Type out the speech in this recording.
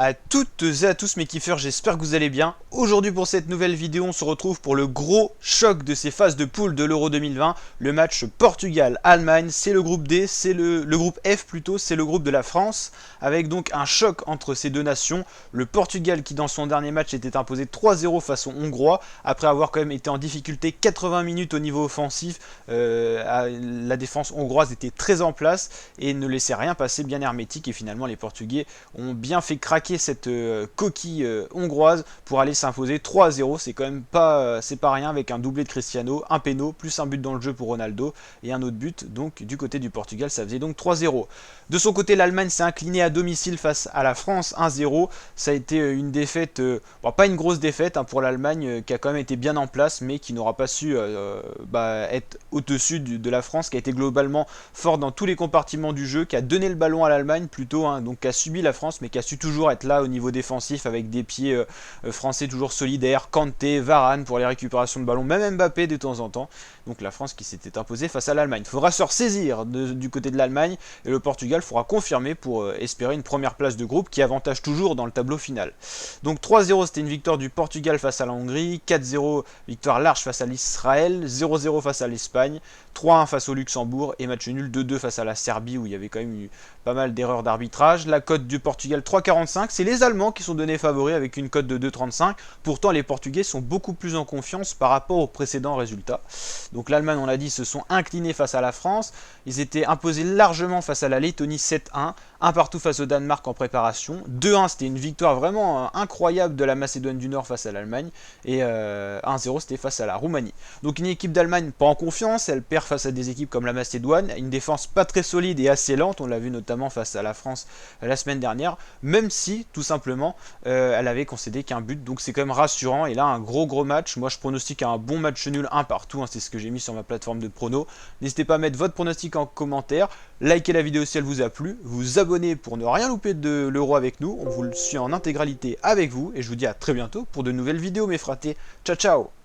à toutes et à tous mes kiffeurs, j'espère que vous allez bien. Aujourd'hui pour cette nouvelle vidéo, on se retrouve pour le gros choc de ces phases de poule de l'Euro 2020. Le match Portugal-Allemagne, c'est le groupe D, c'est le groupe F plutôt, c'est le groupe de la France. Avec donc un choc entre ces deux nations. Le Portugal qui dans son dernier match était imposé 3-0 face aux Hongrois, après avoir quand même été en difficulté 80 minutes au niveau offensif. La défense hongroise était très en place et ne laissait rien passer, bien hermétique, et finalement les Portugais ont bien fait craquer cette coquille hongroise pour aller s'imposer 3-0. C'est quand même pas, c'est pas rien, avec un doublé de Cristiano, un péno, plus un but dans le jeu pour Ronaldo et un autre but. Donc du côté du Portugal, ça faisait donc 3-0. De son côté, l'Allemagne s'est inclinée à domicile face à la France 1-0. Ça a été une défaite, bon, pas une grosse défaite pour l'Allemagne, qui a quand même été bien en place, mais qui n'aura pas su être au-dessus de la France, qui a été globalement fort dans tous les compartiments du jeu, qui a donné le ballon à l'Allemagne plutôt, donc qui a subi la France, mais qui a su toujours être là au niveau défensif avec des pieds français toujours solidaires, Kanté, Varane pour les récupérations de ballon, même Mbappé de temps en temps. Donc la France qui s'était imposée face à l'Allemagne. Il faudra se ressaisir du côté de l'Allemagne, et le Portugal faudra confirmer pour espérer une première place de groupe qui avantage toujours dans le tableau final. Donc 3-0, c'était une victoire du Portugal face à la Hongrie, 4-0 victoire large face à l'Israël, 0-0 face à l'Espagne, 3-1 face au Luxembourg et match nul 2-2 face à la Serbie où il y avait quand même eu pas mal d'erreurs d'arbitrage. La cote du Portugal 3,45, c'est les Allemands qui sont donnés favoris avec une cote de 2,35. Pourtant les Portugais sont beaucoup plus en confiance par rapport aux précédents résultats. Donc l'Allemagne, on l'a dit, se sont inclinés face à la France. Ils étaient imposés largement face à la Lettonie 7-1, un partout face au Danemark en préparation. 2-1, c'était une victoire vraiment incroyable de la Macédoine du Nord face à l'Allemagne. Et 1-0, c'était face à la Roumanie. Donc une équipe d'Allemagne pas en confiance, elle perd face à des équipes comme la Macédoine, une défense pas très solide et assez lente, on l'a vu notamment face à la France la semaine dernière, même si tout simplement elle avait concédé qu'un but, donc c'est quand même rassurant. Et là un gros match, moi je pronostique un bon match nul, un partout, c'est ce que j'ai mis sur ma plateforme de prono. N'hésitez pas à mettre votre pronostic en commentaire, likez la vidéo si elle vous a plu, vous abonnez pour ne rien louper de l'Euro avec nous, on vous le suit en intégralité avec vous, et je vous dis à très bientôt pour de nouvelles vidéos mes fratés. Ciao ciao.